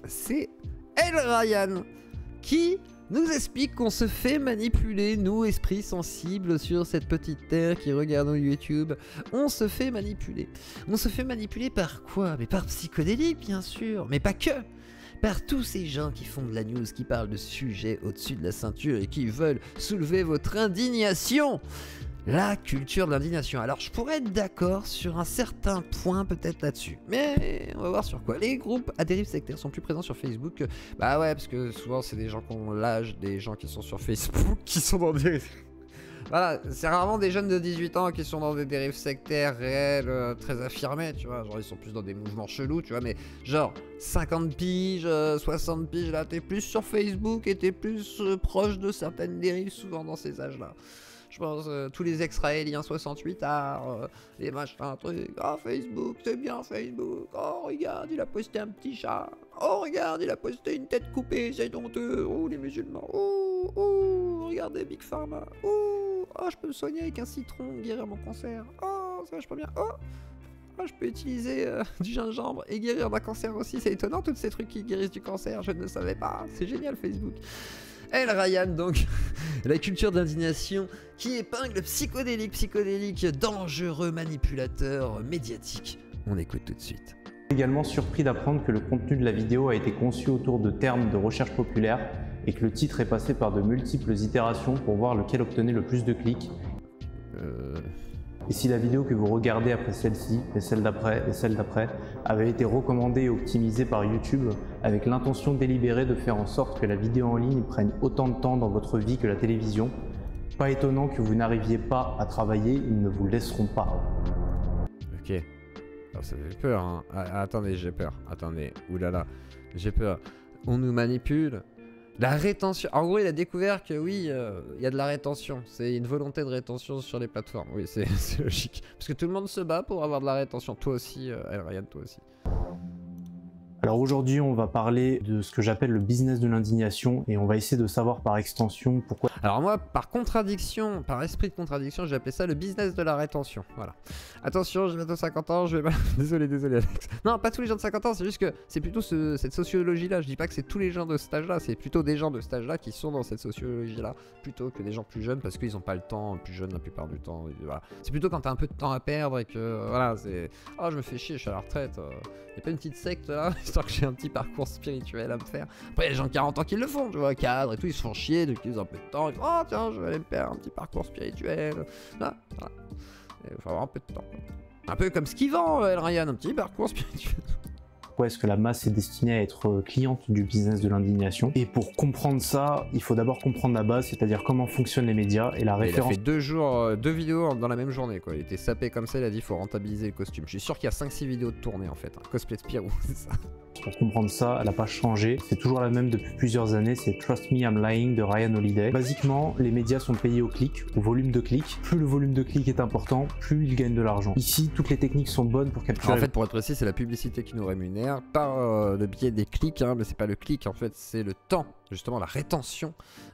c'est El Ryan qui nous explique qu'on se fait manipuler, nous, esprits sensibles sur cette petite terre qui regardons YouTube. On se fait manipuler. On se fait manipuler par quoi? Mais par psychodélique, bien sûr, mais pas que. Par tous ces gens qui font de la news, qui parlent de sujets au-dessus de la ceinture et qui veulent soulever votre indignation. La culture de l'indignation. Alors je pourrais être d'accord sur un certain point peut-être là-dessus. Mais on va voir sur quoi. Les groupes à dérive sectaire sont plus présents sur Facebook que... Bah ouais, parce que souvent c'est des gens qui ont l'âge des gens qui sont sur Facebook qui sont dans des... Voilà, c'est rarement des jeunes de 18 ans qui sont dans des dérives sectaires réelles, très affirmées, tu vois. Genre ils sont plus dans des mouvements chelous, tu vois. Mais genre 50 piges, 60 piges, là t'es plus sur Facebook et t'es plus proche de certaines dérives souvent dans ces âges-là. Je pense tous les ex-raéliens 68 les machins, trucs. Oh, Facebook, c'est bien Facebook. Oh, regarde, il a posté un petit chat. Oh, regarde, il a posté une tête coupée, c'est honteux. Oh, les musulmans. Oh, oh, regardez Big Pharma. Oh, je peux me soigner avec un citron, guérir mon cancer. Oh, ça vachement bien. Oh, je peux utiliser du gingembre et guérir d'un cancer aussi. C'est étonnant, tous ces trucs qui guérissent du cancer. Je ne le savais pas. C'est génial, Facebook. El Ryan, donc, la culture d'indignation qui épingle psychodélique, dangereux manipulateur médiatique. On écoute tout de suite. Également surpris d'apprendre que le contenu de la vidéo a été conçu autour de termes de recherche populaire et que le titre est passé par de multiples itérations pour voir lequel obtenait le plus de clics. Et si la vidéo que vous regardez après celle-ci, et celle d'après, et celle d'après, avait été recommandée et optimisée par YouTube avec l'intention délibérée de faire en sorte que la vidéo en ligne prenne autant de temps dans votre vie que la télévision, pas étonnant que vous n'arriviez pas à travailler, ils ne vous laisseront pas. Ok. Alors ça fait peur, hein. Attendez, j'ai peur. Attendez, oulala, j'ai peur. On nous manipule. La rétention. En gros, il a découvert que oui, il y a de la rétention. C'est une volonté de rétention sur les plateformes. Oui, c'est logique. Parce que tout le monde se bat pour avoir de la rétention. Toi aussi, El Ryan, toi aussi. Alors aujourd'hui, on va parler de ce que j'appelle le business de l'indignation et on va essayer de savoir par extension pourquoi... Alors moi, par contradiction, par esprit de contradiction, j'ai appelé ça le business de la rétention. Voilà. Attention, j'ai bientôt 50 ans, je vais... désolé Alex. Non, pas tous les gens de 50 ans, c'est juste que c'est plutôt cette sociologie-là. Je dis pas que c'est tous les gens de cet âge-là, c'est plutôt des gens de cet âge-là qui sont dans cette sociologie-là, plutôt que des gens plus jeunes, parce qu'ils ont pas le temps, plus jeunes la plupart du temps. Voilà. C'est plutôt quand t'as un peu de temps à perdre et que, voilà, c'est... Oh, je me fais chier, je suis à la retraite. Y'a pas une petite secte là, histoire que j'ai un petit parcours spirituel à me faire. Après, il y a des gens de 40 ans qui le font, tu vois, cadres et tout, ils se font chier, donc ils ont un peu de temps. Ils font, oh tiens, je vais aller me faire un petit parcours spirituel. Là, voilà. Il faut avoir un peu de temps. Un peu comme ce qu'il vend, El Ryan, un petit parcours spirituel. Pourquoi est-ce que la masse est destinée à être cliente du business de l'indignation? Et pour comprendre ça, il faut d'abord comprendre la base, c'est-à-dire comment fonctionnent les médias et la référence... Il a fait deux vidéos dans la même journée, quoi. Il était sapé comme ça, il a dit il faut rentabiliser le costume. Je suis sûr qu'il y a 5-6 vidéos de tournée en fait. Cosplay de Spirou, c'est ça. Pour comprendre ça, elle n'a pas changé. C'est toujours la même depuis plusieurs années, c'est Trust Me I'm Lying de Ryan Holiday. Basiquement, les médias sont payés au clic, au volume de clics. Plus le volume de clics est important, plus ils gagnent de l'argent. Ici, toutes les techniques sont bonnes pour capturer... En fait, pour être précis, c'est la publicité qui nous rémunère par le biais des clics, hein, mais c'est pas le clic, en fait, c'est le temps, justement la rétention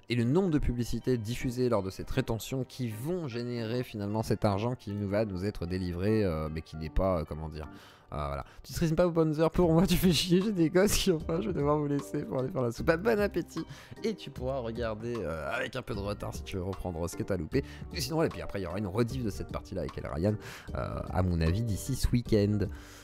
et le nombre de publicités diffusées lors de cette rétention qui vont générer finalement cet argent qui nous va nous être délivré, mais qui n'est pas, comment dire... voilà. Tu ne streames pas aux bonnes heures pour moi, tu fais chier, j'ai des gosses qui enfin, je vais devoir vous laisser pour aller faire la soupe. Bon appétit. Et tu pourras regarder avec un peu de retard si tu veux reprendre ce que t'as loupé. Mais sinon, et puis après, il y aura une rediff de cette partie-là avec El Ryan, à mon avis, d'ici ce week-end.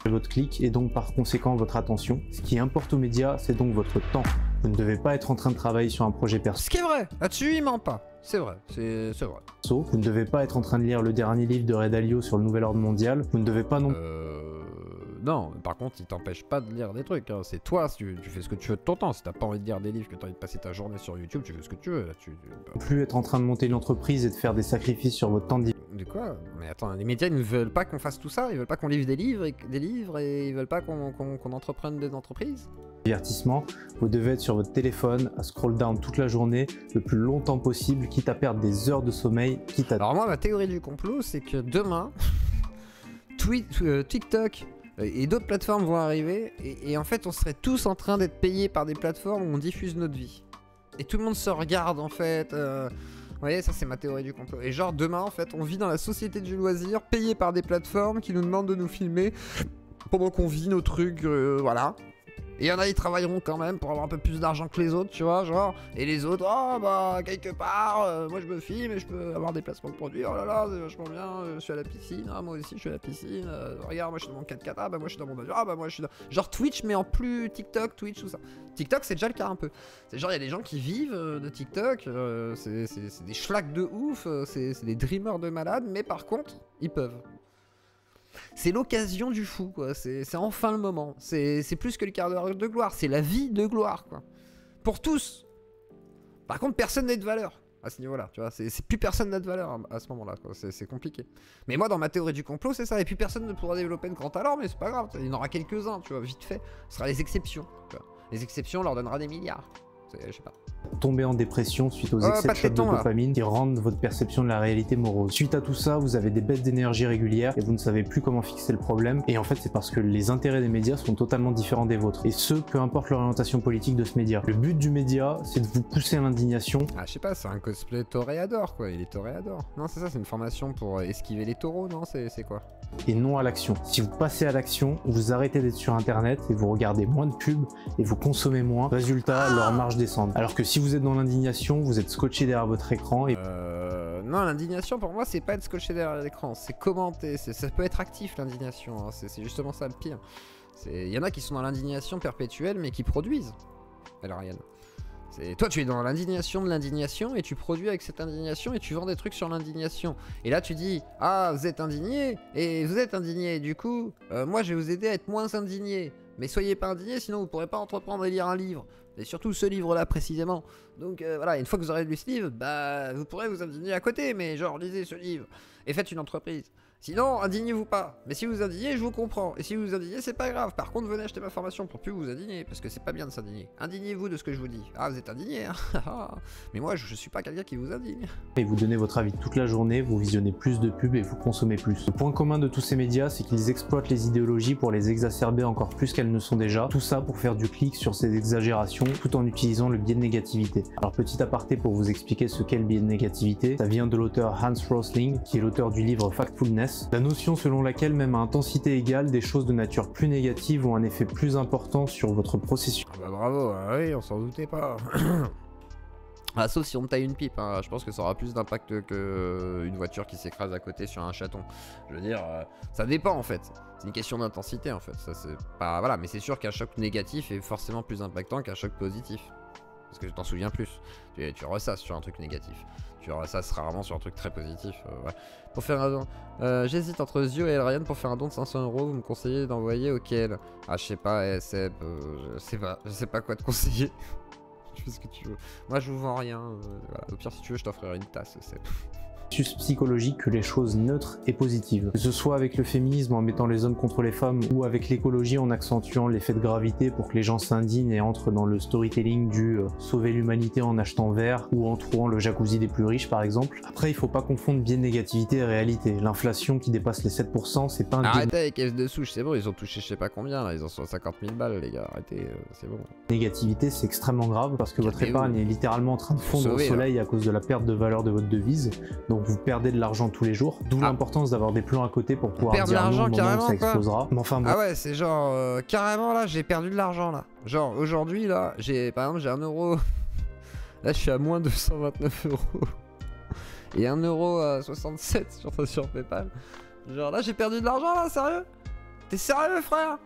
Votre clic et donc par conséquent votre attention. Ce qui importe aux médias, c'est donc votre temps. Vous ne devez pas être en train de travailler sur un projet perso. Ce qui est vrai, là-dessus, il ment pas. C'est vrai, c'est vrai. Vous ne devez pas être en train de lire le dernier livre de Ray Dalio sur le nouvel ordre mondial. Vous ne devez pas non... Non, par contre, il t'empêche pas de lire des trucs. Hein. C'est toi, si tu fais ce que tu veux de ton temps. Si t'as pas envie de lire des livres, que t'as envie de passer ta journée sur YouTube, tu fais ce que tu veux. Là, plus être en train de monter une entreprise et de faire des sacrifices sur votre temps de... De quoi? Mais attends, les médias, ils ne veulent pas qu'on fasse tout ça. Ils veulent pas qu'on livre des livres et ils veulent pas qu'on entreprenne des entreprises. Divertissement, vous devez être sur votre téléphone à scroll down toute la journée le plus longtemps possible, quitte à perdre des heures de sommeil, quitte à... Alors moi, ma théorie du complot, c'est que demain, TikTok et d'autres plateformes vont arriver et en fait, on serait tous en train d'être payés par des plateformes où on diffuse notre vie. Et tout le monde se regarde en fait. Vous voyez, ça c'est ma théorie du complot. Et genre demain, en fait, on vit dans la société du loisir, payé par des plateformes qui nous demandent de nous filmer pendant qu'on vit nos trucs, voilà. Et il y en a, ils travailleront quand même pour avoir un peu plus d'argent que les autres, tu vois, genre. Et les autres, oh bah, quelque part, moi je me filme et je peux avoir des placements de produits. Oh là là, c'est vachement bien, je suis à la piscine. Ah, moi aussi, je suis à la piscine. Regarde, moi je suis dans mon 4K. Ah, bah, moi je suis dans mon avion. Ah, bah, moi je suis dans. Genre Twitch, mais en plus TikTok, Twitch, tout ça. TikTok, c'est déjà le cas un peu. C'est genre, il y a des gens qui vivent de TikTok. C'est des schlacks de ouf. C'est des dreamers de malades. Mais par contre, ils peuvent. C'est l'occasion du fou, quoi. C'est enfin le moment. C'est plus que le quart d'heure de gloire. C'est la vie de gloire, quoi. Pour tous. Par contre, personne n'a de valeur à ce niveau-là. Tu vois, c'est plus personne n'a de valeur à ce moment-là. C'est compliqué. Mais moi, dans ma théorie du complot, c'est ça. Et puis personne ne pourra développer de grand talent, mais c'est pas grave. Il y en aura quelques-uns, tu vois, vite fait. Ce sera les exceptions. Tu vois. Les exceptions, on leur donnera des milliards. Je sais pas. Tomber en dépression suite aux excès de shots de dopamine qui rendent votre perception de la réalité morose. Suite à tout ça, vous avez des baisses d'énergie régulières et vous ne savez plus comment fixer le problème. Et en fait, c'est parce que les intérêts des médias sont totalement différents des vôtres. Et ce, peu importe l'orientation politique de ce média. Le but du média, c'est de vous pousser à l'indignation. Ah, je sais pas, c'est un cosplay toréador, quoi. Il est toréador. Non, c'est ça, c'est une formation pour esquiver les taureaux, non? C'est quoi? Et non à l'action. Si vous passez à l'action, vous arrêtez d'être sur internet et vous regardez moins de pubs et vous consommez moins. Résultat, leur marge descend. Alors que si vous êtes dans l'indignation, vous êtes scotché derrière votre écran et... Non, l'indignation pour moi, c'est pas être scotché derrière l'écran, c'est commenter. Ça peut être actif, l'indignation. Hein. C'est justement ça le pire. Il y en a qui sont dans l'indignation perpétuelle, mais qui produisent. Alors, Ryan. Toi, tu es dans l'indignation de l'indignation et tu produis avec cette indignation et tu vends des trucs sur l'indignation. Et là, tu dis, ah, vous êtes indigné et vous êtes indigné. Du coup, moi, je vais vous aider à être moins indigné. Mais soyez pas indigné, sinon vous pourrez pas entreprendre et lire un livre. Et surtout ce livre-là précisément. Donc voilà, une fois que vous aurez lu ce livre, bah, vous pourrez vous indigner à côté. Mais genre, lisez ce livre et faites une entreprise. Sinon, indignez-vous pas. Mais si vous indignez, je vous comprends. Et si vous indignez, c'est pas grave. Par contre, venez acheter ma formation pour plus vous indigner. Parce que c'est pas bien de s'indigner. Indignez-vous de ce que je vous dis. Ah, vous êtes indigné, hein. Mais moi, je suis pas quelqu'un qui vous indigne. Et vous donnez votre avis toute la journée, vous visionnez plus de pubs et vous consommez plus. Le point commun de tous ces médias, c'est qu'ils exploitent les idéologies pour les exacerber encore plus qu'elles ne sont déjà. Tout ça pour faire du clic sur ces exagérations, tout en utilisant le biais de négativité. Alors, petit aparté pour vous expliquer ce qu'est le biais de négativité. Ça vient de l'auteur Hans Rosling, qui est l'auteur du livre Factfulness. La notion selon laquelle même à intensité égale, des choses de nature plus négative ont un effet plus important sur votre processus. Ah bah bravo, oui, on s'en doutait pas. Ah, sauf si on me taille une pipe, hein. Je pense que ça aura plus d'impact qu'une voiture qui s'écrase à côté sur un chaton. Je veux dire, ça dépend en fait. C'est une question d'intensité en fait. Ça c'est pas voilà, mais c'est sûr qu'un choc négatif est forcément plus impactant qu'un choc positif. Parce que tu t'en souviens plus. Tu ressasses sur un truc négatif. Tu ressasses rarement sur un truc très positif. Ouais. Pour faire un don, j'hésite entre Zio et Elryan pour faire un don de 500 €. Vous me conseillez d'envoyer auquel? Ah, je sais pas, Seb, je sais pas quoi te conseiller. Tu fais ce que tu veux. Moi, je vous vends rien. Voilà. Au pire, si tu veux, je t'offrirai une tasse, Seb. Psychologique que les choses neutres et positives. Que ce soit avec le féminisme en mettant les hommes contre les femmes ou avec l'écologie en accentuant l'effet de gravité pour que les gens s'indignent et entrent dans le storytelling du sauver l'humanité en achetant vert ou en trouvant le jacuzzi des plus riches par exemple. Après, il faut pas confondre biais de négativité et réalité. L'inflation qui dépasse les 7%, c'est pas un Arrêtez avec caisse de souche, c'est bon, ils ont touché je sais pas combien là, ils en sont à 50 000 balles les gars, arrêtez, c'est bon. Négativité, c'est extrêmement grave parce que votre épargne est littéralement en train de fondre au soleil à cause de la perte de valeur de votre devise. Donc vous perdez de l'argent tous les jours, d'où l'importance d'avoir des plans à côté pour pouvoir dire non au moment où ça explosera. Mais enfin, bon. Ah ouais, c'est genre carrément là, j'ai perdu de l'argent là. Genre aujourd'hui là, par exemple j'ai 1 euro. Là je suis à moins 229 €. Et 1,67 € sur PayPal. Genre là j'ai perdu de l'argent là, sérieux? T'es sérieux frère?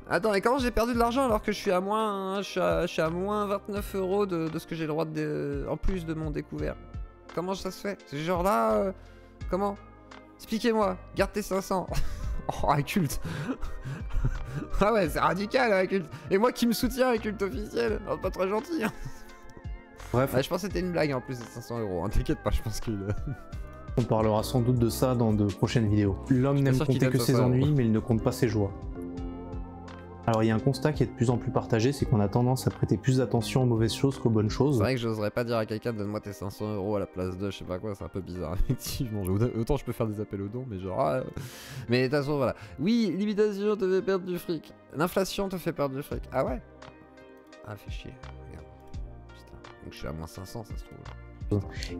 Attends, et comment j'ai perdu de l'argent alors que je suis à moins, je suis à moins 29 € de ce que j'ai le droit de en plus de mon découvert? Comment ça se fait? C'est genre là, comment? Expliquez-moi, garde tes 500. Oh, un culte. Ah ouais, c'est radical, un culte. Et moi qui me soutiens, un culte officiel. Oh, pas très gentil. Hein. Bref. Ouais, je pense que c'était une blague en plus, ces 500 €. Hein. T'inquiète pas, je pense qu'il... On parlera sans doute de ça dans de prochaines vidéos. L'homme n'aime compter que ses ennuis, mais il ne compte pas ses joies. Alors il y a un constat qui est de plus en plus partagé, c'est qu'on a tendance à prêter plus d'attention aux mauvaises choses qu'aux bonnes choses. C'est vrai que j'oserais pas dire à quelqu'un donne-moi tes 500 € à la place de je sais pas quoi, c'est un peu bizarre effectivement. Autant je peux faire des appels aux dons, mais genre... Mais de toute façon voilà. Oui, l'imitation te fait perdre du fric. L'inflation te fait perdre du fric. Ah ouais? Ah fait chier. Regarde. Putain. Donc je suis à moins 500 ça se trouve.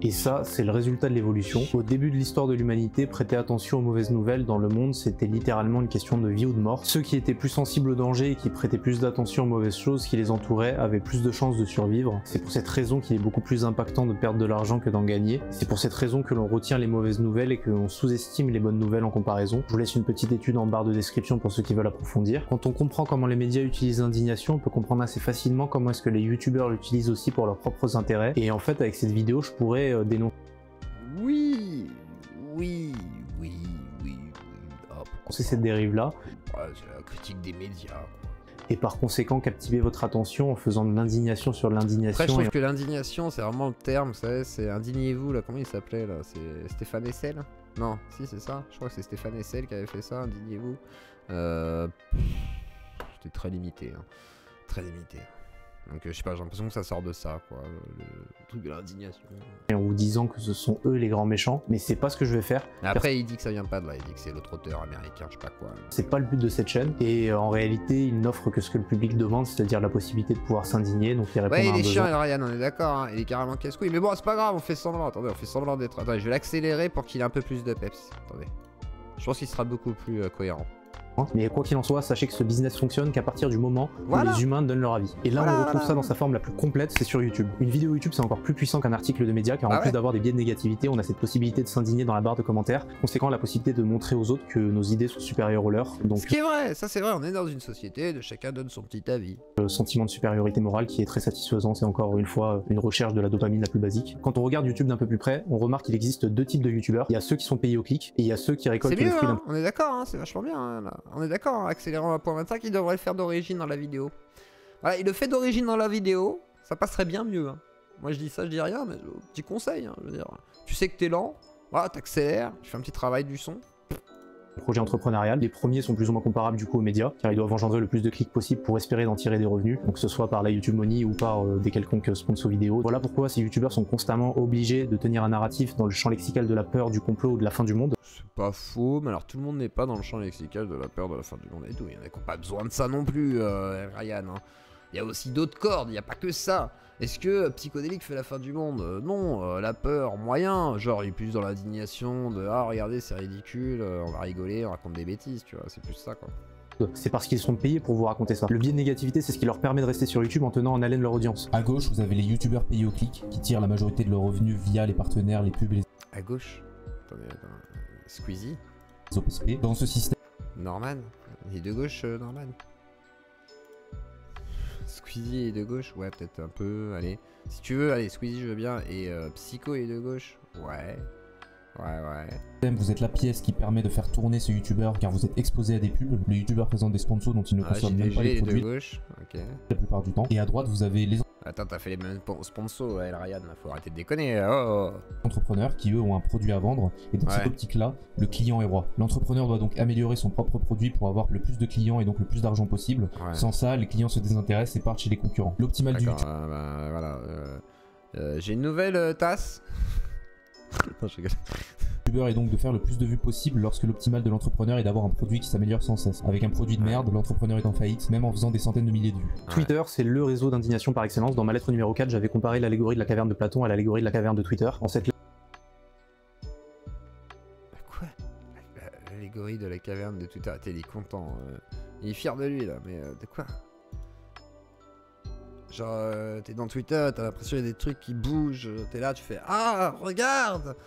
Et ça, c'est le résultat de l'évolution. Au début de l'histoire de l'humanité, prêter attention aux mauvaises nouvelles dans le monde, c'était littéralement une question de vie ou de mort. Ceux qui étaient plus sensibles au danger et qui prêtaient plus d'attention aux mauvaises choses qui les entouraient avaient plus de chances de survivre. C'est pour cette raison qu'il est beaucoup plus impactant de perdre de l'argent que d'en gagner. C'est pour cette raison que l'on retient les mauvaises nouvelles et que l'on sous-estime les bonnes nouvelles en comparaison. Je vous laisse une petite étude en barre de description pour ceux qui veulent approfondir. Quand on comprend comment les médias utilisent l'indignation, on peut comprendre assez facilement comment est-ce que les youtubeurs l'utilisent aussi pour leurs propres intérêts. Et en fait, avec cette vidéo, je pourrais dénoncer cette dérive-là. Ouais, c'est la critique des médias, quoi. Et par conséquent captiver votre attention en faisant de l'indignation sur l'indignation. Après, je trouve que l'indignation, c'est vraiment le terme, vous savez, c'est indignez-vous, là, comment il s'appelait, là? C'est Stéphane Hessel? Non, si, c'est ça, je crois que c'est Stéphane Hessel qui avait fait ça, indignez-vous. C'était très limité, hein. Très limité. Donc je sais pas, j'ai l'impression que ça sort de ça, quoi, le truc de l'indignation. Et en vous disant que ce sont eux les grands méchants, mais c'est pas ce que je vais faire. Mais après il dit que ça vient pas de là, il dit que c'est l'autre auteur américain, je sais pas quoi. C'est pas le but de cette chaîne, et en réalité il n'offre que ce que le public demande, c'est-à-dire la possibilité de pouvoir s'indigner, donc il répond à un besoin. Ouais, il est chiant, Ryan, on est d'accord, hein. Il est carrément casse-couille, mais bon, c'est pas grave, on fait semblant, attendez, on fait semblant d'être... Attendez, je vais l'accélérer pour qu'il ait un peu plus de peps, attendez. Je pense qu'il sera beaucoup plus cohérent. Mais quoi qu'il en soit, sachez que ce business fonctionne qu'à partir du moment où les humains donnent leur avis. Et là, on retrouve ça dans sa forme la plus complète, c'est sur YouTube. Une vidéo YouTube, c'est encore plus puissant qu'un article de média, car en plus d'avoir des biais de négativité, on a cette possibilité de s'indigner dans la barre de commentaires, conséquent la possibilité de montrer aux autres que nos idées sont supérieures aux leurs. Donc, ce qui est vrai, ça c'est vrai, on est dans une société de chacun donne son petit avis. Le sentiment de supériorité morale qui est très satisfaisant, c'est encore une fois une recherche de la dopamine la plus basique. Quand on regarde YouTube d'un peu plus près, on remarque qu'il existe deux types de YouTubeurs. Il y a ceux qui sont payés au clic, et il y a ceux qui récoltent le fruit d'un... On est d'accord, hein, c'est vachement bien, hein, là. On est d'accord, hein, accélérant à 1.25, il devrait le faire d'origine dans la vidéo. Voilà, il le fait d'origine dans la vidéo, ça passerait bien mieux, hein. Moi je dis ça, je dis rien, mais petit conseil, hein, je veux dire. Tu sais que t'es lent, voilà, t'accélères, tu fais un petit travail du son. Projet entrepreneurial. Les premiers sont plus ou moins comparables du coup aux médias, car ils doivent engendrer le plus de clics possible pour espérer d'en tirer des revenus, donc que ce soit par la YouTube Money ou par des quelconques sponsors vidéo. Voilà pourquoi ces youtubeurs sont constamment obligés de tenir un narratif dans le champ lexical de la peur, du complot ou de la fin du monde. C'est pas faux, mais alors tout le monde n'est pas dans le champ lexical de la peur de la fin du monde et tout. Il y en a qui n'ont pas besoin de ça non plus, Ryan, hein. Il y a aussi d'autres cordes, il n'y a pas que ça. Est-ce que Psychodélique fait la fin du monde? Non, la peur, moyen. Genre, il est plus dans l'indignation de « Ah, regardez, c'est ridicule, on va rigoler, on raconte des bêtises », tu vois, c'est plus ça, quoi. C'est parce qu'ils sont payés pour vous raconter ça. Le biais de négativité, c'est ce qui leur permet de rester sur YouTube en tenant en haleine leur audience. À gauche, vous avez les youtubeurs payés au clic, qui tirent la majorité de leurs revenus via les partenaires, les pubs et les... À gauche? Attendez. Squeezie? OPSP. Dans ce système... Norman? Il est de gauche, Norman? Squeezie est de gauche? Ouais, peut-être un peu, allez. Si tu veux, allez, Squeezie, je veux bien. Et Psycho est de gauche? Ouais. Vous êtes la pièce qui permet de faire tourner ce youtubeur car vous êtes exposé à des pubs. Les youtubeurs présentent des sponsors dont ils ne consomment même pas les produits de gauche. Okay. La plupart du temps. Et à droite, vous avez les Attends, t'as fait les mêmes sponsors, ouais, Ryan, faut arrêter de déconner. entrepreneurs qui eux ont un produit à vendre. Et dans cette optique-là, le client est roi. L'entrepreneur doit donc améliorer son propre produit pour avoir le plus de clients et donc le plus d'argent possible. Sans ça, les clients se désintéressent et partent chez les concurrents. L'optimal du voilà. J'ai une nouvelle tasse. Non, je rigole. youtubeur est donc de faire le plus de vues possible lorsque l'optimal de l'entrepreneur est d'avoir un produit qui s'améliore sans cesse. Avec un produit de merde, l'entrepreneur est en faillite, même en faisant des centaines de milliers de vues. Twitter, c'est le réseau d'indignation par excellence. Dans ma lettre numéro 4, j'avais comparé l'allégorie de la caverne de Platon à l'allégorie de la caverne de Twitter. En cette Quoi? L'allégorie de la caverne de Twitter, il est content. Il est fier de lui là, mais de quoi? Genre, t'es dans Twitter, t'as l'impression qu'il y a des trucs qui bougent, t'es là, tu fais « Ah, regarde!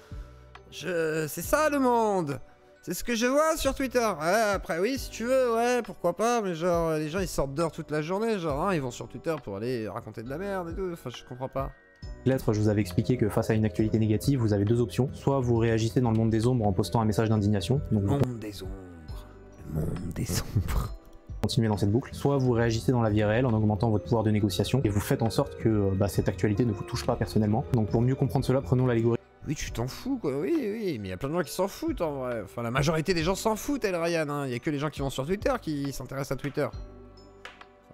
C'est ça le monde! C'est ce que je vois sur Twitter! » Ouais, après oui, si tu veux, ouais, pourquoi pas, mais genre, les gens ils sortent dehors toute la journée, genre, hein, ils vont sur Twitter pour aller raconter de la merde et tout, enfin, je comprends pas. lettre, je vous avais expliqué que face à une actualité négative, vous avez deux options. Soit vous réagissez dans le monde des ombres en postant un message d'indignation. Le monde des ombres. Le monde des ombres. Continuez dans cette boucle, soit vous réagissez dans la vie réelle en augmentant votre pouvoir de négociation et vous faites en sorte que cette actualité ne vous touche pas personnellement. Donc pour mieux comprendre cela, prenons l'allégorie. Oui, tu t'en fous quoi, oui, mais il y a plein de gens qui s'en foutent en vrai. Enfin, la majorité des gens s'en foutent, Ryan, hein. Il y a que les gens qui vont sur Twitter qui s'intéressent à Twitter.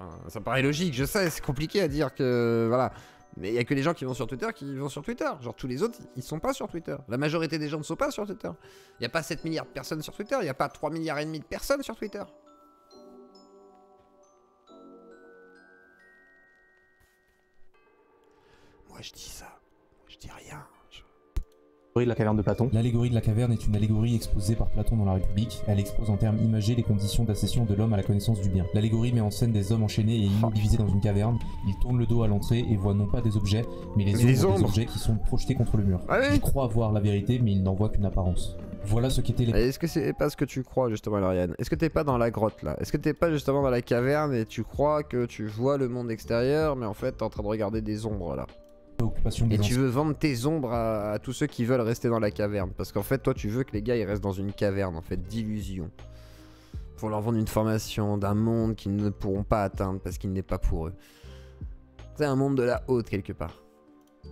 Enfin, ça paraît logique, je sais, c'est compliqué à dire que... Voilà. Mais il y a que les gens qui vont sur Twitter qui vont sur Twitter. Genre tous les autres, ils sont pas sur Twitter. La majorité des gens ne sont pas sur Twitter. Il n'y a pas 7 milliards de personnes sur Twitter, il n'y a pas 3 milliards et demi de personnes sur Twitter. Moi je dis ça. Je dis rien. De la caverne de Platon. L'allégorie de la caverne est une allégorie exposée par Platon dans la République. Elle expose en termes imagés les conditions d'accession de l'homme à la connaissance du bien. L'allégorie met en scène des hommes enchaînés et immobilisés dans une caverne. Ils tournent le dos à l'entrée et voient non pas des objets, mais les ombres des objets qui sont projetés contre le mur. Ah oui. Ils croient voir la vérité, mais ils n'en voient qu'une apparence. Voilà ce qu'étaient les... Est-ce que c'est pas ce que tu crois justement, Lauriane? Est-ce que t'es pas dans la grotte là? Est-ce que t'es pas justement dans la caverne et tu crois que tu vois le monde extérieur, mais en fait t'es en train de regarder des ombres là? Et tu veux vendre tes ombres à tous ceux qui veulent rester dans la caverne. Parce qu'en fait, toi, tu veux que les gars ils restent dans une caverne en fait d'illusions. Pour leur vendre une formation d'un monde qu'ils ne pourront pas atteindre parce qu'il n'est pas pour eux. C'est un monde de la haute quelque part.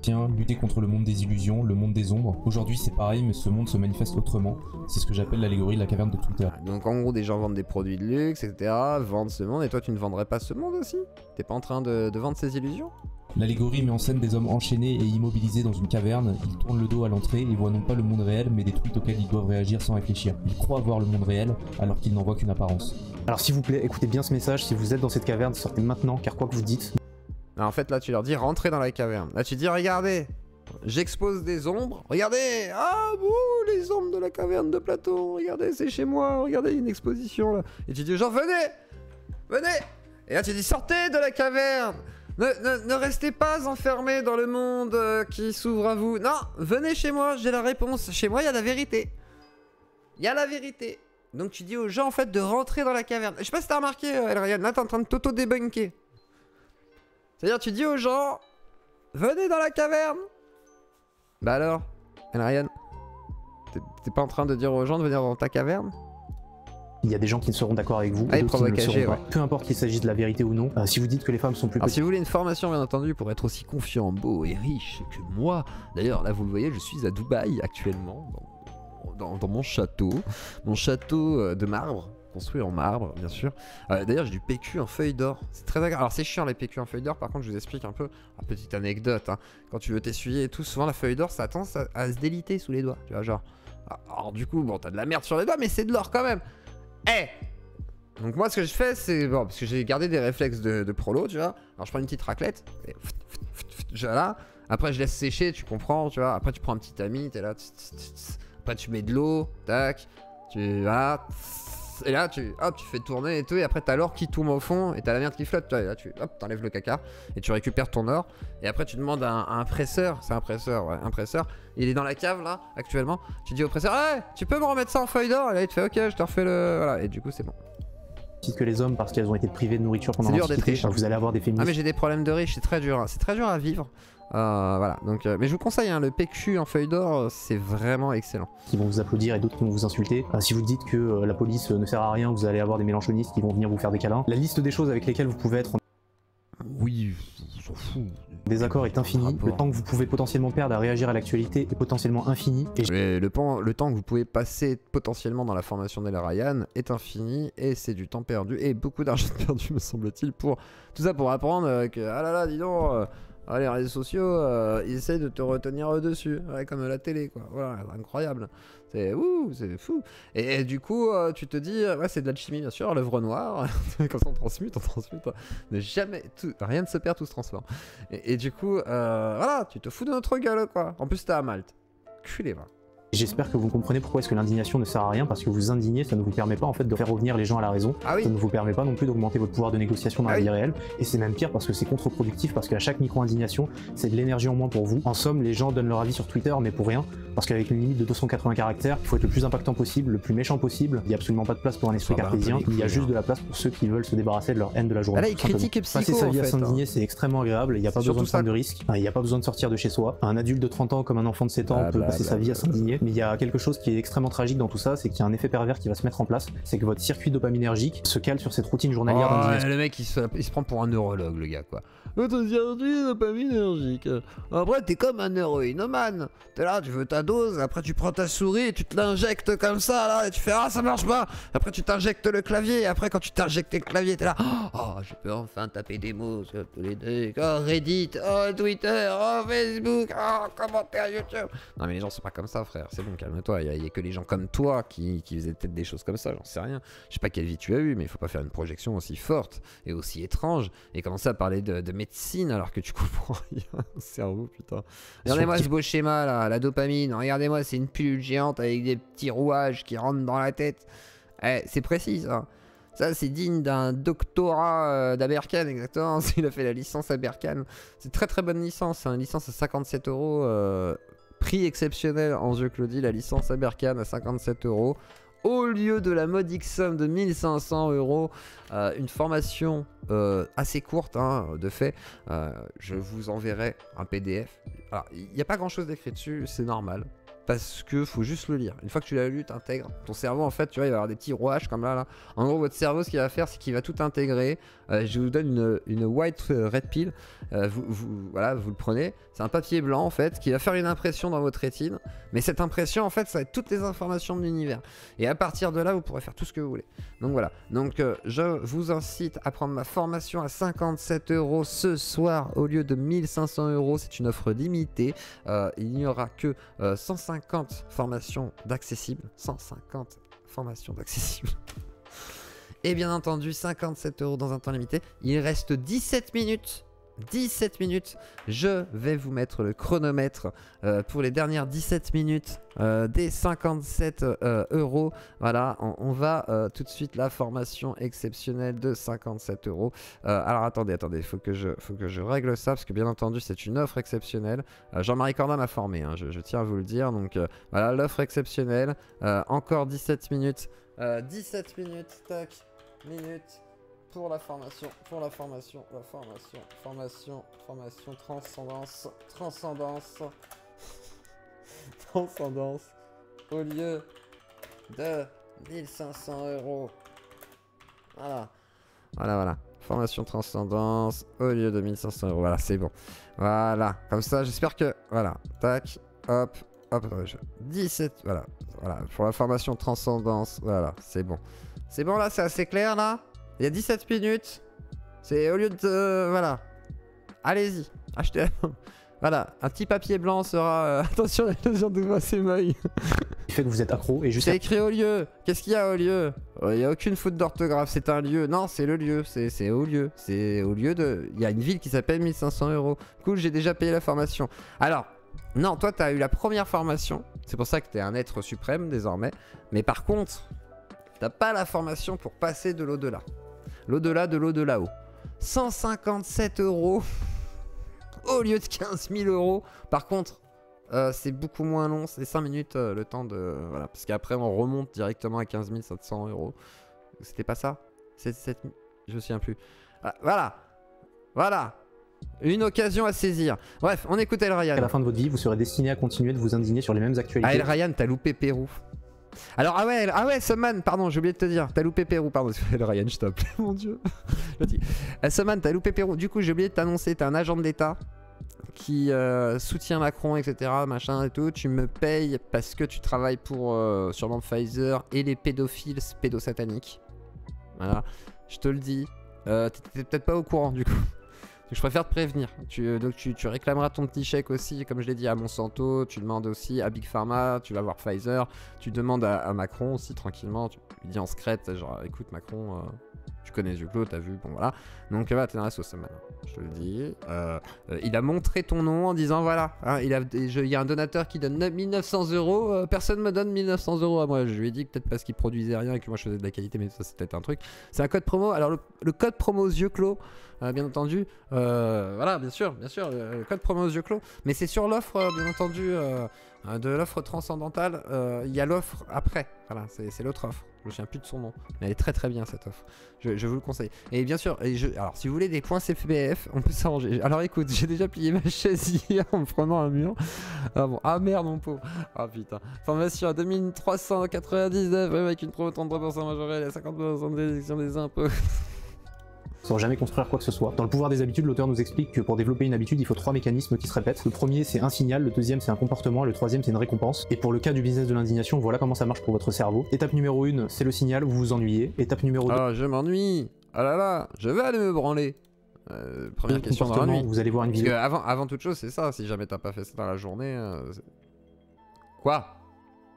Tiens, lutter contre le monde des illusions, le monde des ombres. Aujourd'hui c'est pareil, mais ce monde se manifeste autrement. C'est ce que j'appelle l'allégorie de la caverne de Twitter. Donc en gros, des gens vendent des produits de luxe, etc. Vendent ce monde, et toi tu ne vendrais pas ce monde aussi? T'es pas en train de vendre ces illusions? L'allégorie met en scène des hommes enchaînés et immobilisés dans une caverne. Ils tournent le dos à l'entrée et voient non pas le monde réel, mais des tweets auxquels ils doivent réagir sans réfléchir. Ils croient voir le monde réel, alors qu'ils n'en voient qu'une apparence. Alors s'il vous plaît, écoutez bien ce message, si vous êtes dans cette caverne, sortez maintenant, car quoi que vous dites... En fait là tu leur dis rentrez dans la caverne. Là tu dis regardez, j'expose des ombres. Regardez, ah bouh, les ombres de la caverne de Platon. Regardez, c'est chez moi, regardez une exposition là. Et tu dis aux gens venez, venez. Et là tu dis sortez de la caverne. Ne restez pas enfermés dans le monde qui s'ouvre à vous. Non, venez chez moi, j'ai la réponse. Chez moi il y a la vérité. Il y a la vérité. Donc tu dis aux gens en fait de rentrer dans la caverne. Je sais pas si t'as remarqué Elrian, là t'es en train de t'auto-débunker. C'est-à-dire, tu dis aux gens, venez dans la caverne. Bah alors, Elrian, t'es pas en train de dire aux gens de venir dans ta caverne? Il y a des gens qui seront d'accord avec vous, et d'autres qui ne le seront pas. Ouais. Peu importe qu'il s'agisse de la vérité ou non, si vous dites que les femmes sont plus Alors petites... si vous voulez une formation, bien entendu, pour être aussi confiant, beau et riche que moi, d'ailleurs, là, vous le voyez, je suis à Dubaï actuellement, dans mon château de marbre. Construit en marbre, bien sûr. D'ailleurs, j'ai du PQ en feuille d'or. C'est très agréable. Alors, c'est chiant les PQ en feuille d'or. Par contre, je vous explique un peu. Alors, petite anecdote. Hein. Quand tu veux t'essuyer et tout, souvent la feuille d'or, ça a tendance à se déliter sous les doigts. Tu vois, genre. Alors, du coup, bon, t'as de la merde sur les doigts, mais c'est de l'or quand même. Donc, moi, ce que je fais, c'est. Bon, parce que j'ai gardé des réflexes de prolo, tu vois. Alors, je prends une petite raclette. Et voilà. Après, je laisse sécher, tu comprends, tu vois. Après, tu prends un petit tamis, t'es là. Après, tu mets de l'eau. Tac. Voilà. Et là tu fais tourner et tout, et après t'as l'or qui tombe au fond et t'as la merde qui flotte, et là tu t'enlèves le caca et tu récupères ton or, et après tu demandes à un presseur, c'est un presseur, ouais, un presseur, il est dans la cave là actuellement, tu dis au presseur hey, tu peux me remettre ça en feuille d'or, et là il te fait ok je te refais le... voilà, et du coup c'est bon. Que les hommes parce qu'elles ont été privées de nourriture pendant l'Antiquité, vous allez avoir des féministes. Ah mais j'ai des problèmes de riches, c'est très dur à vivre. Voilà, donc, mais je vous conseille, hein, le PQ en feuille d'or, c'est vraiment excellent. Qui vont vous applaudir et d'autres qui vont vous insulter. Si vous dites que la police ne sert à rien, vous allez avoir des mélanchonistes qui vont venir vous faire des câlins. La liste des choses avec lesquelles vous pouvez être... Oui, on s'en fout. Désaccord est infini, le temps que vous pouvez potentiellement perdre à réagir à l'actualité est potentiellement infini. Et le temps que vous pouvez passer potentiellement dans la formation d'Elrian est infini, et c'est du temps perdu, et beaucoup d'argent perdu me semble-t-il, pour tout ça pour apprendre que, ah là là, dis donc... les réseaux sociaux, ils essayent de te retenir dessus, ouais, comme la télé, quoi. Voilà, incroyable. C'est fou. Et du coup, tu te dis, ouais, c'est de l'alchimie, bien sûr, l'œuvre noire. Quand on transmute. Ne jamais, rien ne se perd, tout se transforme. Et du coup, voilà, tu te fous de notre gueule, quoi. En plus, t'es à Malte. Culé, va. J'espère que vous comprenez pourquoi est-ce que l'indignation ne sert à rien, parce que vous indigner, ça ne vous permet pas en fait de faire revenir les gens à la raison, ça ne vous permet pas non plus d'augmenter votre pouvoir de négociation dans la vie réelle, et c'est même pire parce que c'est contre-productif, parce qu'à chaque micro-indignation, c'est de l'énergie en moins pour vous. En somme, les gens donnent leur avis sur Twitter, mais pour rien, parce qu'avec une limite de 280 caractères, il faut être le plus impactant possible, le plus méchant possible, il n'y a absolument pas de place pour un esprit cartésien, il y a juste de la place pour ceux qui veulent se débarrasser de leur haine de la journée. Là, il critique et psycho, passer sa vie à s'indigner, hein. C'est extrêmement agréable, il n'y a pas besoin de prendre de risques, il n'y a pas besoin de sortir de chez soi. Un adulte de 30 ans comme un enfant de 7 ans peut passer sa vie à s'indigner, mais il y a quelque chose qui est extrêmement tragique dans tout ça, c'est qu'il y a un effet pervers qui va se mettre en place, c'est que votre circuit dopaminergique se cale sur cette routine journalière d'indignation. Le mec il se prend pour un neurologue, le gars, quoi. Ton circuit dopaminergique. Après t'es comme un héroïnomane. T'es là, tu veux ta dose, après tu prends ta souris et tu te l'injectes comme ça là, et tu fais ah ça marche pas. Après tu t'injectes le clavier, et après quand tu t'injectes le clavier t'es là oh je peux enfin taper des mots sur tous les trucs. Oh Reddit, oh Twitter, oh Facebook, oh commentaire YouTube. Non mais les gens sont pas comme ça, frère. c'est bon, calme-toi. Il y a que les gens comme toi qui faisaient peut-être des choses comme ça, j'en sais rien. Je sais pas quelle vie tu as eu, mais il faut pas faire une projection aussi forte et aussi étrange et commencer à parler de médecine alors que tu comprends rien au cerveau, putain. Regardez-moi ce beau schéma là, la dopamine. Regardez-moi, c'est une pilule géante avec des petits rouages qui rentrent dans la tête. C'est précis ça. Ça, c'est digne d'un doctorat d'Aberkan, exactement. Il a fait la licence Aberkan. C'est très très bonne licence. Une licence à 57 €. Prix exceptionnel en jeu Claudie. La licence Aberkan à 57 €. Au lieu de la modique somme de 1500 €. Une formation assez courte, hein, de fait. Je vous enverrai un PDF. Alors, il n'y a pas grand chose d'écrit dessus, c'est normal. Parce que faut juste le lire. Une fois que tu l'as lu, t'intègres. Ton cerveau, en fait, tu vois, il va avoir des petits rouages comme là. En gros, votre cerveau, ce qu'il va faire, c'est qu'il va tout intégrer. Je vous donne une white red pill. Voilà, vous le prenez. C'est un papier blanc, en fait, qui va faire une impression dans votre rétine. Mais cette impression, en fait, ça va être toutes les informations de l'univers. Et à partir de là, vous pourrez faire tout ce que vous voulez. Donc voilà. Donc, je vous incite à prendre ma formation à 57 € ce soir au lieu de 1500 €. C'est une offre limitée. Il n'y aura que 150 formations d'accessibles. 150 formations d'accessibles. Et bien entendu, 57 € dans un temps limité. Il reste 17 minutes. 17 minutes. Je vais vous mettre le chronomètre pour les dernières 17 minutes des 57 €. Voilà, on va tout de suite la formation exceptionnelle de 57 €. Alors attendez, il faut que je règle ça parce que bien entendu c'est une offre exceptionnelle. Jean-Marie Corda m'a formé, hein, je tiens à vous le dire. Donc voilà, l'offre exceptionnelle. Encore 17 minutes. 17 minutes, tac, minutes. Pour la formation, formation, transcendance, au lieu de 1500 €. Voilà, formation transcendance, au lieu de 1500 €, voilà, c'est bon. Voilà, comme ça, j'espère que, voilà, tac, hop, 17, voilà, pour la formation transcendance, voilà, c'est bon. C'est bon là, c'est assez clair là? Il y a 17 minutes. C'est au lieu de... voilà. Allez-y. Achetez. Voilà. Un petit papier blanc sera... attention, la vision de voix, c'est maille. Il fait que vous êtes accro et juste... C'est écrit au lieu. Qu'est-ce qu'il y a au lieu? Il n'y a aucune faute d'orthographe. C'est un lieu. Non, c'est le lieu. C'est au lieu. C'est au lieu de... Il y a une ville qui s'appelle 1500 €. Cool, j'ai déjà payé la formation. Alors... Non, toi, t'as eu la première formation. C'est pour ça que t'es un être suprême, désormais. Mais par contre... T'as pas la formation pour passer de l'au-delà. L'au-delà de l'au-delà-haut. 157 € au lieu de 15 000 €. Par contre, c'est beaucoup moins long. C'est 5 minutes le temps de... Voilà. Parce qu'après, on remonte directement à 15 700 €. C'était pas ça? C'est je me souviens plus. Voilà. Une occasion à saisir. Bref, on écoute El Ryan. À la fin de votre vie, vous serez destiné à continuer de vous indigner sur les mêmes actualités. Ah, El Ryan, t'as loupé Pérou. Alors, ah ouais, Suman, pardon, j'ai oublié de te dire. T'as loupé Pérou, pardon. El Ryan, je t'appelais, mon dieu. Suman, t'as loupé Pérou. Du coup, j'ai oublié de t'annoncer, t'es un agent de l'État qui soutient Macron, etc. Machin et tout. Tu me payes parce que tu travailles pour sûrement Pfizer et les pédophiles pédosataniques. Voilà, je te le dis. T'étais peut-être pas au courant, du coup. Je préfère te prévenir. Donc tu réclameras ton petit chèque aussi, comme je l'ai dit, à Monsanto. Tu demandes aussi à Big Pharma. Tu vas voir Pfizer. Tu demandes à Macron aussi, tranquillement. Tu lui dis en secrète, genre, écoute Macron, tu connais les yeux clos, t'as vu, bon voilà. Donc voilà, t'es dans la sauce maintenant, je te le dis. Il a montré ton nom en disant voilà, hein, il y a un donateur qui donne 1900 €. Personne me donne 1900 € à moi. Je lui ai dit peut-être parce qu'il produisait rien et que moi je faisais de la qualité, mais ça c'est peut-être un truc. C'est un code promo. Alors le code promo aux yeux clos, bien entendu. Voilà, bien sûr, le code promo aux yeux clos. Mais c'est sur l'offre, bien entendu, de l'offre transcendantale. Il y a l'offre après. Voilà, c'est l'autre offre. Je me souviens plus de son nom. Mais elle est très très bien cette offre. Je vous le conseille. Et bien sûr, alors si vous voulez des points CPF, on peut s'arranger. Alors écoute, j'ai déjà plié ma chaise hier en me prenant un mur. Ah bon, ah merde mon pauvre. Ah putain. Formation à 2399 avec une promo 33% majorée et 50% de réduction des impôts. Sans jamais construire quoi que ce soit. Dans le pouvoir des habitudes, l'auteur nous explique que pour développer une habitude, il faut 3 mécanismes qui se répètent. Le premier, c'est un signal, le deuxième, c'est un comportement, et le troisième, c'est une récompense. Et pour le cas du business de l'indignation, voilà comment ça marche pour votre cerveau. Étape numéro 1, c'est le signal, vous vous ennuyez. Étape numéro 2... Ah, je m'ennuie. Ah là là, je vais aller me branler. Première question dans la nuit. Vous allez voir une vidéo. Parce que avant toute chose, c'est ça. Si jamais t'as pas fait ça dans la journée... Quoi?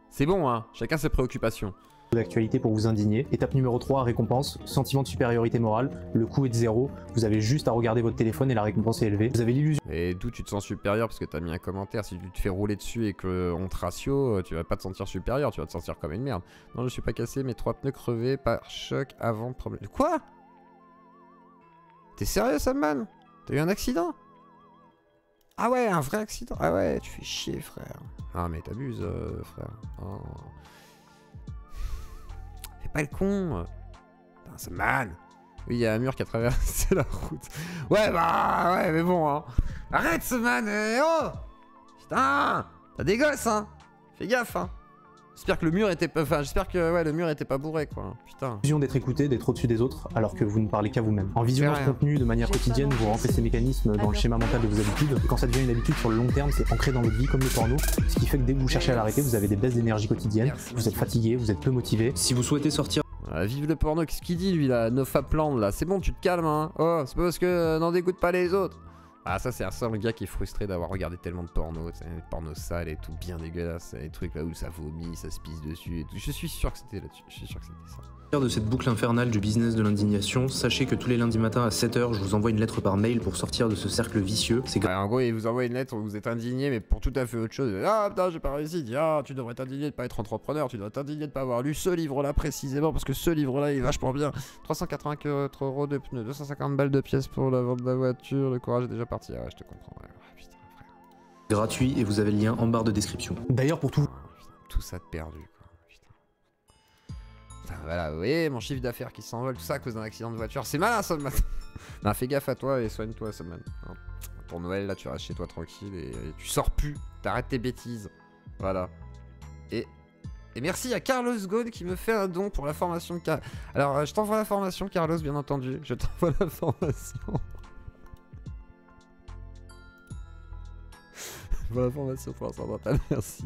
C'est bon, hein, chacun ses préoccupations. D'actualité pour vous indigner. Étape numéro 3, récompense, sentiment de supériorité morale, le coût est de 0, vous avez juste à regarder votre téléphone et la récompense est élevée. Vous avez l'illusion. Et d'où tu te sens supérieur parce que t'as mis un commentaire, si tu te fais rouler dessus et qu'on te ratio, tu vas pas te sentir supérieur, tu vas te sentir comme une merde. Non, je suis pas cassé, mes 3 pneus crevés par choc avant problème. Quoi? T'es sérieux, Samman? T'as eu un accident? Ah ouais, un vrai accident? Ah ouais, tu fais chier, frère. Ah mais t'abuses, frère. Oh. Fais pas le con. Putain, Samman. Oui, il y a un mur qui a traversé la route. Ouais, bah, ouais, mais bon, hein. Arrête, Samman, oh. Putain, t'as des gosses, hein. Fais gaffe, hein. J'espère que le mur était pas... Enfin, j'espère que ouais, le mur était pas bourré, quoi. Putain. L'illusion d'être écouté, d'être au-dessus des autres, alors que vous ne parlez qu'à vous-même. En visionnant ce contenu de manière quotidienne, vous rentrez ces mécanismes dans le schéma mental de vos habitudes. Et quand ça devient une habitude sur le long terme, c'est ancré dans votre vie comme le porno. Ce qui fait que dès que vous cherchez à l'arrêter, vous avez des baisses d'énergie quotidiennes, vous êtes fatigué, vous êtes peu motivé. Si vous souhaitez sortir... Vive le porno, qu'est-ce qu'il dit, lui, là? No Fapland, là. C'est bon, tu te calmes, hein. Oh, c'est pas parce que n'en dégoûte pas les autres. Ah, ça, c'est un seul gars qui est frustré d'avoir regardé tellement de porno, des pornos sales et tout, bien dégueulasse, les trucs là où ça vomit, ça se pisse dessus et tout. Je suis sûr que c'était là-dessus, je suis sûr que c'était ça. De cette boucle infernale du business de l'indignation, sachez que tous les lundis matins à 7 h, je vous envoie une lettre par mail pour sortir de ce cercle vicieux. C'est en gros, il vous envoie une lettre où vous êtes indigné, mais pour tout à fait autre chose. Ah putain, j'ai pas réussi. Ah, tu devrais t'indigner de pas être entrepreneur, tu devrais t'indigner de pas avoir lu ce livre-là précisément, parce que ce livre-là il est vachement bien. 384 € de pneus, 250 balles de pièces pour la vente de la voiture, le courage est déjà parti. Ah ouais, je te comprends. Ouais, putain, frère. Gratuit et vous avez le lien en barre de description. D'ailleurs, pour tout. Putain, tout ça de perdu. Voilà, vous voyez, mon chiffre d'affaires qui s'envole, tout ça à cause d'un accident de voiture. C'est malin, Samman. Non, fais gaffe à toi et soigne-toi, Samman. Pour Noël, là, tu restes chez toi tranquille et tu sors plus. T'arrêtes tes bêtises. Voilà. Et merci à Carlos Ghosn qui me fait un don pour la formation de Carlos. Alors, je t'envoie la formation, Carlos, bien entendu. Je t'envoie la formation. Pour la formation transcendantale, merci.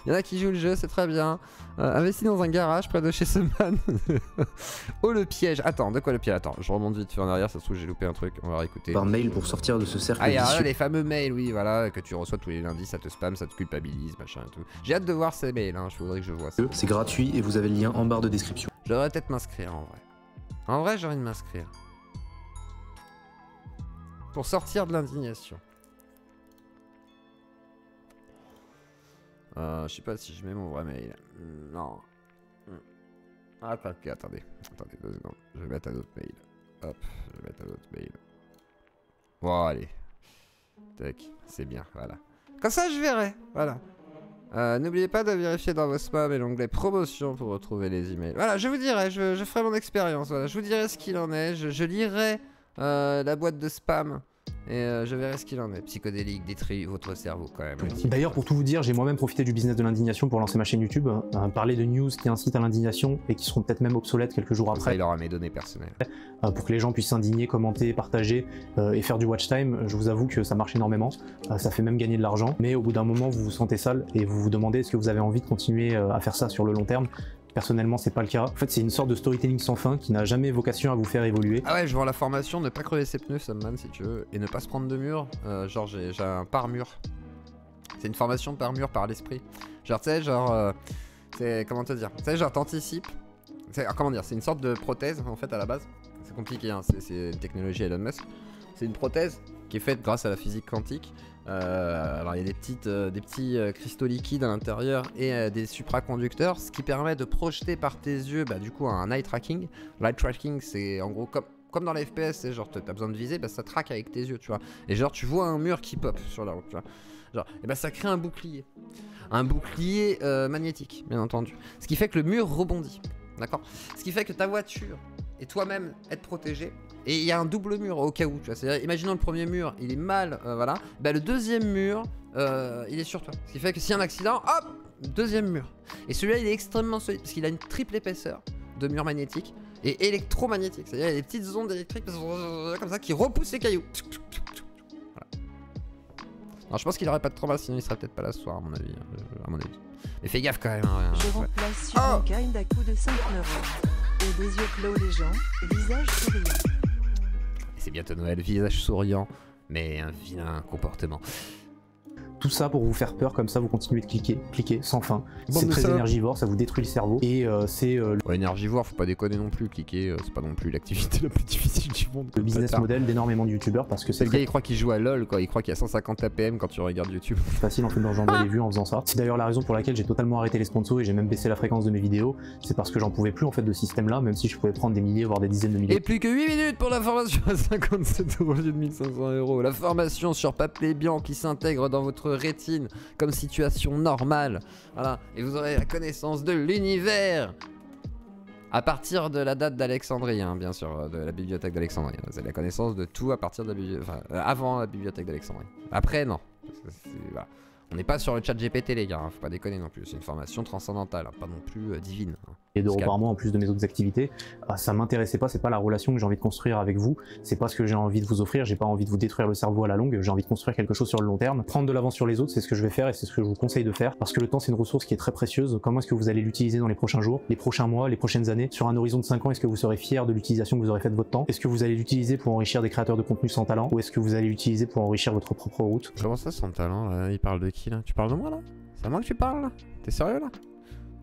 Il y en a qui jouent le jeu, c'est très bien. Investis dans un garage près de chez Samman. Oh le piège. Attends, de quoi le piège? Attends, je remonte vite fait en arrière, ça se trouve j'ai loupé un truc, on va réécouter. Par mail pour sortir de ce cercle vicieux. Ah, les fameux mails, oui, voilà, que tu reçois tous les lundis, ça te spam, ça te culpabilise, machin et tout. J'ai hâte de voir ces mails, hein, je voudrais que je vois ça. C'est gratuit et vous avez le lien en barre de description. Je devrais peut-être m'inscrire en vrai. En vrai, j'ai envie de m'inscrire. Pour sortir de l'indignation. Je sais pas si je mets mon vrai mail. Non. Attendez 2 secondes. Je vais mettre un autre mail. Hop, je vais mettre un autre mail. Bon, allez. Tac, c'est bien, voilà. Comme ça, je verrai, voilà. N'oubliez pas de vérifier dans vos spams et l'onglet promotion pour retrouver les emails. Voilà, je vous dirai, je ferai mon expérience. Voilà, je vous dirai ce qu'il en est. Je lirai la boîte de spam. Et je verrai ce qu'il en est. Psychodélique détruit votre cerveau quand même. D'ailleurs, pour tout vous dire, j'ai moi-même profité du business de l'indignation pour lancer ma chaîne YouTube, parler de news qui incitent à l'indignation et qui seront peut-être même obsolètes quelques jours après. Ça, il aura mes données personnelles. Pour que les gens puissent s'indigner, commenter, partager et faire du watch time. Je vous avoue que ça marche énormément. Ça fait même gagner de l'argent. Mais au bout d'un moment, vous vous sentez sale et vous vous demandez est-ce que vous avez envie de continuer à faire ça sur le long terme. Personnellement, c'est pas le cas. En fait, c'est une sorte de storytelling sans fin qui n'a jamais vocation à vous faire évoluer. Ah ouais, je vois la formation, ne pas crever ses pneus, Samman, si tu veux, et ne pas se prendre de mur. Genre, j'ai un pare-mur. C'est une formation de pare-mur par l'esprit. Genre, tu sais, genre, c'est comment te dire. Tu sais, genre, t'anticipes. Comment dire, c'est une sorte de prothèse en fait à la base. C'est compliqué, hein. C'est une technologie Elon Musk. C'est une prothèse qui est faite grâce à la physique quantique. Alors il y a des petits cristaux liquides à l'intérieur et des supraconducteurs, ce qui permet de projeter par tes yeux du coup un eye tracking. L'eye tracking, c'est en gros comme dans les FPS, c'est genre t'as besoin de viser, ça traque avec tes yeux, tu vois. Et genre tu vois un mur qui pop sur la route, tu vois. Genre, et ça crée un bouclier magnétique, bien entendu. Ce qui fait que le mur rebondit, d'accord. Ce qui fait que ta voiture et toi-même être protégé. Et il y a un double mur au cas où, tu vois. C'est-à-dire, imaginons le premier mur, il est mal, voilà. Le deuxième mur, il est sur toi. Ce qui fait que s'il y a un accident, hop, deuxième mur. Et celui-là, il est extrêmement solide parce qu'il a une triple épaisseur de mur magnétique et électromagnétique. C'est-à-dire, il y a des petites ondes électriques comme ça qui repoussent les cailloux. Voilà. Alors, je pense qu'il aurait pas de trauma, sinon il serait peut-être pas là ce soir, à mon avis. Mais fais gaffe quand même. Hein, je remplace sur un kind à coup de 5 euros. Et des yeux clos les gens, visage souriant. C'est bientôt Noël, visage souriant, mais un vilain comportement. Tout ça pour vous faire peur, comme ça vous continuez de cliquer sans fin. Bon, C'est mais très ça... énergivore, ça vous détruit le cerveau. Et c'est ouais, énergivore, faut pas déconner non plus. Cliquer, c'est pas non plus l'activité la plus difficile du monde. le business model d'énormément de youtubeurs parce que c'est le gars il croit qu'il joue à LoL quoi, il croit qu'il y a 150 APM quand tu regardes YouTube. facile en fait d'engendrer des vues en faisant ça. C'est d'ailleurs la raison pour laquelle j'ai totalement arrêté les sponsors et j'ai même baissé la fréquence de mes vidéos. C'est parce que j'en pouvais plus en fait de ce système là, même si je pouvais prendre des milliers voire des dizaines de milliers. Et plus que 8 minutes pour la formation à 57 € au lieu de 1500 €. La formation sur papier blanc qui s'intègre dans votre rétine comme situation normale. Voilà, et vous aurez la connaissance de l'univers. À partir de la date d'Alexandrie, hein, bien sûr, de la bibliothèque d'Alexandrie. Vous avez la connaissance de tout à partir de la avant la bibliothèque d'Alexandrie. Après, non. Voilà. On n'est pas sur le chat GPT, les gars, hein, faut pas déconner non plus. C'est une formation transcendantale, hein, pas non plus divine. Hein. Et d'euros par mois en plus de mes autres activités, ça m'intéressait pas, c'est pas la relation que j'ai envie de construire avec vous, c'est pas ce que j'ai envie de vous offrir, j'ai pas envie de vous détruire le cerveau à la longue, j'ai envie de construire quelque chose sur le long terme. Prendre de l'avance sur les autres, c'est ce que je vais faire et c'est ce que je vous conseille de faire, parce que le temps c'est une ressource qui est très précieuse. Comment est-ce que vous allez l'utiliser dans les prochains jours, les prochains mois, les prochaines années? Sur un horizon de 5 ans, est-ce que vous serez fier de l'utilisation que vous aurez faite de votre temps? Est-ce que vous allez l'utiliser pour enrichir des créateurs de contenu sans talent, ou est-ce que vous allez l'utiliser pour enrichir votre propre route? Comment ça sans talent là? Il parle de qui là? Tu parles de moi là? C'est à moi que tu parles là? T'es sérieux là?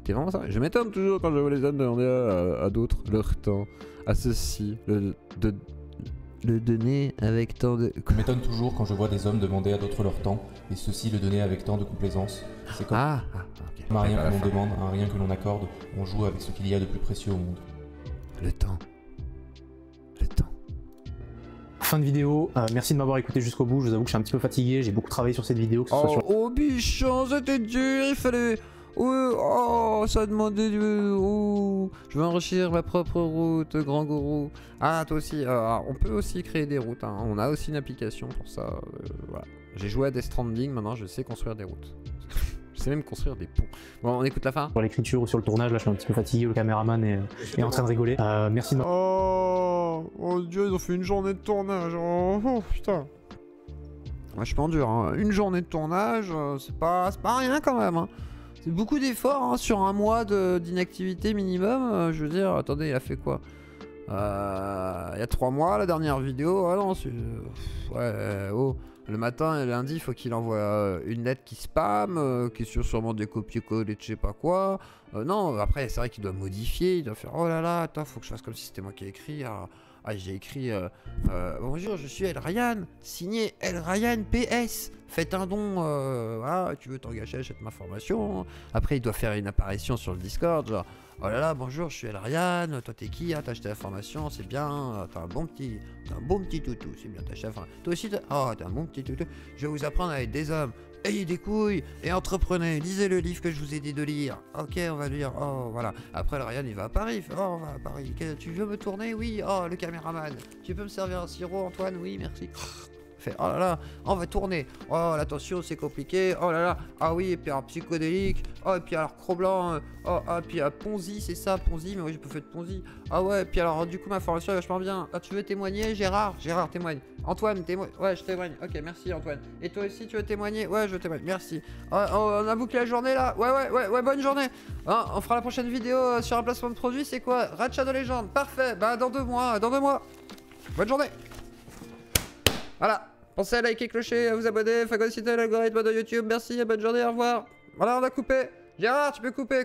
T'es vraiment sérieux? Je m'étonne toujours quand je vois les hommes demander à d'autres leur temps, à ceux-ci, le donner avec tant de... Je m'étonne toujours quand je vois des hommes demander à d'autres leur temps, et ceux-ci le donner avec tant de complaisance. C'est comme ok. un rien que l'on demande, un rien que l'on accorde, on joue avec ce qu'il y a de plus précieux au monde. Le temps. Le temps. Fin de vidéo, merci de m'avoir écouté jusqu'au bout, je vous avoue que je suis un petit peu fatigué, j'ai beaucoup travaillé sur cette vidéo, que ce soit sur... Oh bichon, c'était dur, il fallait... Oh, ça demandait du... Oh, je veux enrichir ma propre route, grand gourou. Ah, toi aussi, on peut aussi créer des routes, hein. On a aussi une application pour ça, voilà. J'ai joué à Death Stranding, maintenant je sais construire des routes. Je sais même construire des ponts. Bon, on écoute la fin. Sur l'écriture ou sur le tournage, là je suis un petit peu fatigué, le caméraman est en train de rigoler. Merci de Oh Dieu, ils ont fait une journée de tournage. Oh putain. Vachement dur, hein. Une journée de tournage, c'est pas rien quand même, hein. C'est beaucoup d'efforts, hein, sur un mois d'inactivité minimum. Je veux dire, attendez, il a fait quoi? Il y a 3 mois, la dernière vidéo. Ah non, c'est... Ouais, oh. Le matin et lundi, il faut qu'il envoie une lettre qui spam, qui est sûrement des copier-coller de je sais pas quoi. Non, après, c'est vrai qu'il doit modifier, il doit faire oh là là, attends, faut que je fasse comme si c'était moi qui ai écrit. J'ai écrit bonjour, je suis El Ryan, signé El Ryan PS. Faites un don, voilà, tu veux t'engager, achète ma formation. Après, il doit faire une apparition sur le Discord, genre oh là là, bonjour, je suis El Ryan, toi t'es qui? Ah, t'as acheté la formation, c'est bien, t'as un bon petit toutou, c'est bien, t'as acheté la formation. Toi aussi, t'as un bon petit toutou. Je vais vous apprendre à être des hommes. Ayez des couilles et entreprenez, lisez le livre que je vous ai dit de lire. Ok, on va lire, oh voilà. Après, le Ryan, il va à Paris, il fait, oh, on va à Paris. Tu veux me tourner? Oui, oh, le caméraman. Tu peux me servir un sirop, Antoine? Oui, merci. Fait, oh là là, on va tourner. Oh, l'attention, c'est compliqué. Oh là là, ah oui, et puis un psychodélique. Oh, et puis alors, Cro-Blanc. Puis Ponzi, c'est ça, Ponzi. Mais oui, j'ai pas fait de Ponzi. Ah ouais, puis alors, du coup, ma formation est vachement bien. Ah, tu veux témoigner, Gérard? Gérard, témoigne. Antoine, témoigne. Ouais, je témoigne. Ok, merci, Antoine. Et toi aussi, tu veux témoigner? Ouais, je témoigne. Merci. On a bouclé la journée là. Ouais, bonne journée. Hein, on fera la prochaine vidéo sur un placement de produit. C'est quoi? Raid Shadow Legends. Parfait. Bah, dans 2 mois. Bonne journée. Voilà, pensez à liker, clocher, à vous abonner, phagocyter l'algorithme de YouTube. Merci, bonne journée, au revoir. Voilà, on a coupé. Gérard, tu peux couper.